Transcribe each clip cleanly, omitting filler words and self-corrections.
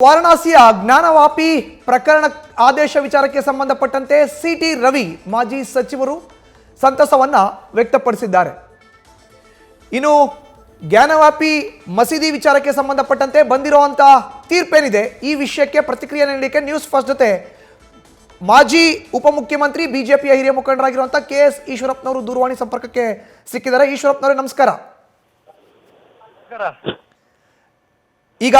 ವಾರಣಾಸಿಯ ಜ್ಞಾನವಾಪಿ ಪ್ರಕರಣ ಆದೇಶ ವಿಚಾರಕ್ಕೆ ಸಂಬಂಧಪಟ್ಟಂತೆ ಸಿಟಿ ರವಿ ಮಾಜಿ ಸಚಿವರು ಸಂತಸವನ್ನ ವ್ಯಕ್ತಪಡಿಸಿದ್ದಾರೆ. ಇನ್ನು ಜ್ಞಾನವಾಪಿ ಮಸೀದಿ ವಿಚಾರಕ್ಕೆ ಸಂಬಂಧಪಟ್ಟಂತೆ ಬಂದಿರುವಂತಹ ತೀರ್ಪೇನಿದೆ ಈ ವಿಷಯಕ್ಕೆ ಪ್ರತಿಕ್ರಿಯೆ ನೀಡಲಿಕ್ಕೆ ನ್ಯೂಸ್ ಫಸ್ಟ್ ಜೊತೆ ಮಾಜಿ ಉಪಮುಖ್ಯಮಂತ್ರಿ ಬಿಜೆಪಿಯ ಹಿರಿಯ ಮುಖಂಡರಾಗಿರುವಂತಹ ಕೆಎಸ್ ಈಶ್ವರಪ್ಪನವರು ದೂರವಾಣಿ ಸಂಪರ್ಕಕ್ಕೆ ಸಿಕ್ಕಿದ್ದಾರೆ. ಈಶ್ವರಪ್ಪನವರೇ ನಮಸ್ಕಾರ. ಈಗ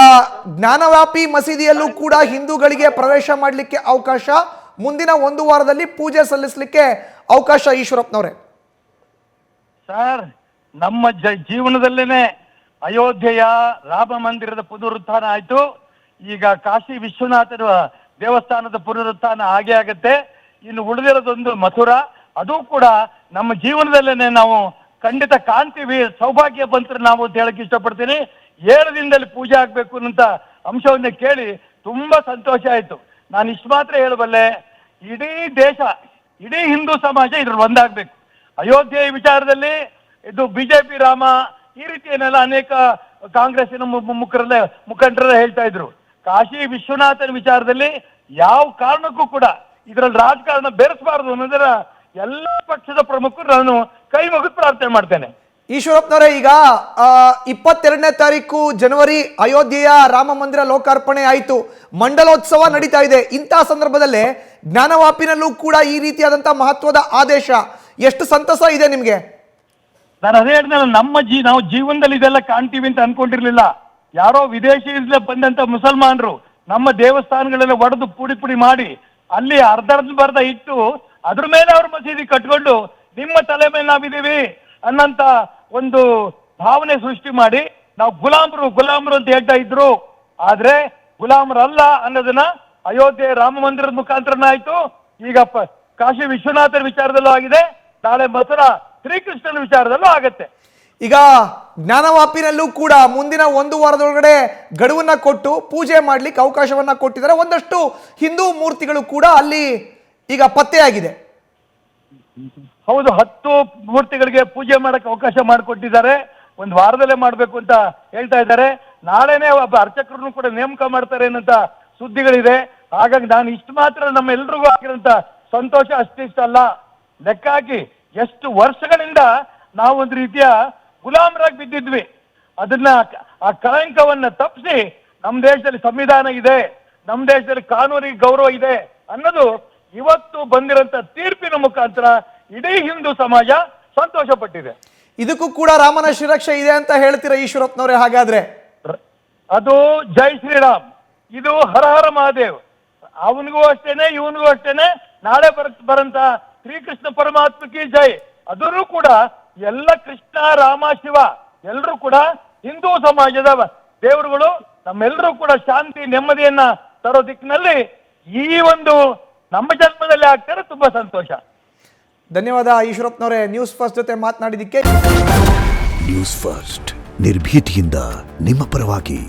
ಜ್ಞಾನವ್ಯಾಪಿ ಮಸೀದಿಯಲ್ಲೂ ಕೂಡ ಹಿಂದೂಗಳಿಗೆ ಪ್ರವೇಶ ಮಾಡಲಿಕ್ಕೆ ಅವಕಾಶ, ಮುಂದಿನ ಒಂದು ವಾರದಲ್ಲಿ ಪೂಜೆ ಸಲ್ಲಿಸಲಿಕ್ಕೆ ಅವಕಾಶ. ಈಶ್ವರಪ್ಪನವರೇ ಸರ್, ನಮ್ಮ ಜೀವನದಲ್ಲೇನೆ ಅಯೋಧ್ಯೆಯ ರಾಮ ಮಂದಿರದ ಪುನರುತ್ಥಾನ ಆಯ್ತು. ಈಗ ಕಾಶಿ ವಿಶ್ವನಾಥನ ದೇವಸ್ಥಾನದ ಪುನರುತ್ಥಾನ ಆಗೇ ಆಗತ್ತೆ. ಇನ್ನು ಉಳಿದಿರೋದೊಂದು ಮಥುರಾ, ಅದು ಕೂಡ ನಮ್ಮ ಜೀವನದಲ್ಲೇನೆ ನಾವು ಖಂಡಿತ ಕಾಣ್ತೀವಿ. ಸೌಭಾಗ್ಯ ಬಂದ್ರೆ ನಾವು ಅಂತ ಹೇಳಕ್ ಇಷ್ಟಪಡ್ತೀನಿ. 7 ದಿನದಲ್ಲಿ ಪೂಜೆ ಆಗ್ಬೇಕು ಅನ್ನೋ ಅಂಶವನ್ನ ಕೇಳಿ ತುಂಬಾ ಸಂತೋಷ ಆಯ್ತು. ನಾನು ಇಷ್ಟು ಮಾತ್ರ ಹೇಳಬಲ್ಲೆ, ಇಡೀ ದೇಶ, ಇಡೀ ಹಿಂದೂ ಸಮಾಜ ಇದ್ರಲ್ಲಿ ಒಂದಾಗ್ಬೇಕು. ಅಯೋಧ್ಯೆ ವಿಚಾರದಲ್ಲಿ ಇದು ಬಿಜೆಪಿ ರಾಮ ಈ ರೀತಿ ಏನೆಲ್ಲ ಅನೇಕ ಕಾಂಗ್ರೆಸ್ಸಿನ ಮುಖಂಡರೆಲ್ಲ ಹೇಳ್ತಾ ಇದ್ರು. ಕಾಶಿ ವಿಶ್ವನಾಥನ ವಿಚಾರದಲ್ಲಿ ಯಾವ ಕಾರಣಕ್ಕೂ ಕೂಡ ಇದರಲ್ಲಿ ರಾಜಕಾರಣ ಬೆರೆಸಬಾರದು ಅನ್ನೋದರ ಎಲ್ಲ ಪಕ್ಷದ ಪ್ರಮುಖರು ನಾನು ಕೈ ಮುಗಿದು ಪ್ರಾರ್ಥನೆ ಮಾಡ್ತೇನೆ. ಈಶ್ವರಪ್ಪನವರೇ, ಈಗ 22ನೇ ತಾರೀಕು ಜನವರಿ ಅಯೋಧ್ಯೆಯ ರಾಮ ಮಂದಿರ ಲೋಕಾರ್ಪಣೆ ಆಯಿತು, ಮಂಡಲೋತ್ಸವ ನಡೀತಾ ಇದೆ. ಇಂತಹ ಸಂದರ್ಭದಲ್ಲೇ ಜ್ಞಾನವಾಪಿನಲ್ಲೂ ಕೂಡ ಈ ರೀತಿಯಾದಂತಹ ಮಹತ್ವದ ಆದೇಶ, ಎಷ್ಟು ಸಂತಸ ಇದೆ ನಿಮ್ಗೆ? ನಾನು ಅದೇ ಹೇಳಿದ್ನಲ್ಲ, ನಾವು ಜೀವನದಲ್ಲಿ ಇದೆಲ್ಲ ಕಾಣ್ತೀವಿ ಅಂತ ಅನ್ಕೊಂಡಿರ್ಲಿಲ್ಲ. ಯಾರೋ ವಿದೇಶಿಯಿಂದ ಬಂದಂತ ಮುಸಲ್ಮಾನರು ನಮ್ಮ ದೇವಸ್ಥಾನಗಳೆಲ್ಲ ಒಡೆದು ಪುಡಿ ಮಾಡಿ ಅಲ್ಲಿ ಅರ್ಧ ಇಟ್ಟು ಅದ್ರ ಮೇಲೆ ಅವ್ರ ಮಸೀದಿ ಕಟ್ಕೊಂಡು ನಿಮ್ಮ ತಲೆ ಮೇಲೆ ನಾವಿದ್ದೀವಿ ಅನ್ನಂತ ಒಂದು ಭಾವನೆ ಸೃಷ್ಟಿ ಮಾಡಿ ನಾವು ಗುಲಾಮರು ಅಂತ ಹೇಳ್ತಾ ಇದ್ರು. ಆದ್ರೆ ಗುಲಾಮರಲ್ಲ ಅನ್ನೋದನ್ನ ಅಯೋಧ್ಯೆ ರಾಮ ಮಂದಿರದ ಮುಖಾಂತರನ ಆಯ್ತು. ಈಗ ಕಾಶಿ ವಿಶ್ವನಾಥನ ವಿಚಾರದಲ್ಲೂ ಆಗಿದೆ, ನಾಳೆ ಮಥುರಾ ಶ್ರೀಕೃಷ್ಣನ ವಿಚಾರದಲ್ಲೂ ಆಗತ್ತೆ. ಈಗ ಜ್ಞಾನವಾಪಿನಲ್ಲೂ ಕೂಡ ಮುಂದಿನ ಒಂದು ವಾರದೊಳಗಡೆ ಗಡುವನ್ನ ಕೊಟ್ಟು ಪೂಜೆ ಮಾಡ್ಲಿಕ್ಕೆ ಅವಕಾಶವನ್ನ ಕೊಟ್ಟಿದ್ದಾರೆ. ಒಂದಷ್ಟು ಹಿಂದೂ ಮೂರ್ತಿಗಳು ಕೂಡ ಅಲ್ಲಿ ಈಗ ಪತ್ತೆಯಾಗಿದೆ. ಹೌದು, 10 ಮೂರ್ತಿಗಳಿಗೆ ಪೂಜೆ ಮಾಡಕ್ಕೆ ಅವಕಾಶ ಮಾಡಿಕೊಟ್ಟಿದ್ದಾರೆ. ಒಂದು ವಾರದಲ್ಲೇ ಮಾಡ್ಬೇಕು ಅಂತ ಹೇಳ್ತಾ ಇದ್ದಾರೆ. ನಾಳೆನೆ ಒಬ್ಬ ಅರ್ಚಕರನ್ನು ಕೂಡ ನೇಮಕ ಮಾಡ್ತಾರೆ ಅನ್ನೋಂತ ಸುದ್ದಿಗಳಿದೆ. ಹಾಗಾಗಿ ನಾನು ಇಷ್ಟು ಮಾತ್ರ ನಮ್ಮ ಎಲ್ರಿಗೂ ಆಗಿರೋಂಥ ಸಂತೋಷ ಅಷ್ಟಿಷ್ಟಲ್ಲ. ಲೆಕ್ಕ ಹಾಕಿ ಎಷ್ಟು ವರ್ಷಗಳಿಂದ ನಾವು ಒಂದು ರೀತಿಯ ಗುಲಾಮರಾಗಿ ಬಿದ್ದಿದ್ವಿ. ಅದನ್ನ ಆ ಕಳಂಕವನ್ನ ತಪ್ಪಿಸಿ ನಮ್ಮ ದೇಶದಲ್ಲಿ ಸಂವಿಧಾನ ಇದೆ, ನಮ್ಮ ದೇಶದಲ್ಲಿ ಕಾನೂನಿಗೆ ಗೌರವ ಇದೆ ಅನ್ನೋದು ಇವತ್ತು ಬಂದಿರೋಂಥ ತೀರ್ಪಿನ ಮುಖಾಂತರ ಇಡೀ ಹಿಂದೂ ಸಮಾಜ ಸಂತೋಷ ಪಟ್ಟಿದೆ. ಇದಕ್ಕೂ ಕೂಡ ರಾಮನ ಶಿರಕ್ಷೆ ಇದೆ ಅಂತ ಹೇಳ್ತೀರಾ ಈಶ್ವರಪ್ಪನವರೇ? ಹಾಗಾದ್ರೆ ಅದು ಜೈ ಶ್ರೀರಾಮ್, ಇದು ಹರ ಹರ ಮಹಾದೇವ್. ಅವನಿಗೂ ಅಷ್ಟೇನೆ, ಇವನಿಗೂ ಅಷ್ಟೇನೆ. ನಾಳೆ ಬರಂತ ಶ್ರೀಕೃಷ್ಣ ಪರಮಾತ್ಮಕಿ ಜೈ. ಅದನ್ನು ಕೂಡ ಎಲ್ಲ ಕೃಷ್ಣ ರಾಮ ಶಿವ ಎಲ್ಲರೂ ಕೂಡ ಹಿಂದೂ ಸಮಾಜದ ದೇವರುಗಳು. ನಮ್ಮೆಲ್ಲರೂ ಕೂಡ ಶಾಂತಿ ನೆಮ್ಮದಿಯನ್ನ ತರೋ ದಿಕ್ಕಿನಲ್ಲಿ ಈ ಒಂದು ನಮ್ಮ ಜನ್ಮದಲ್ಲಿ ಆಗ್ತಾರೆ. ತುಂಬಾ ಸಂತೋಷ. ಧನ್ಯವಾದ ಈಶ್ವರಪ್ಪನವರೇ, ನ್ಯೂಸ್ ಫಸ್ಟ್ ಜೊತೆ ಮಾತನಾಡಿದ್ದಕ್ಕೆ. ನ್ಯೂಸ್ ಫಸ್ಟ್ ನಿರ್ಭೀತಿಯಿಂದ ನಿಮ್ಮ ಪರವಾಗಿ.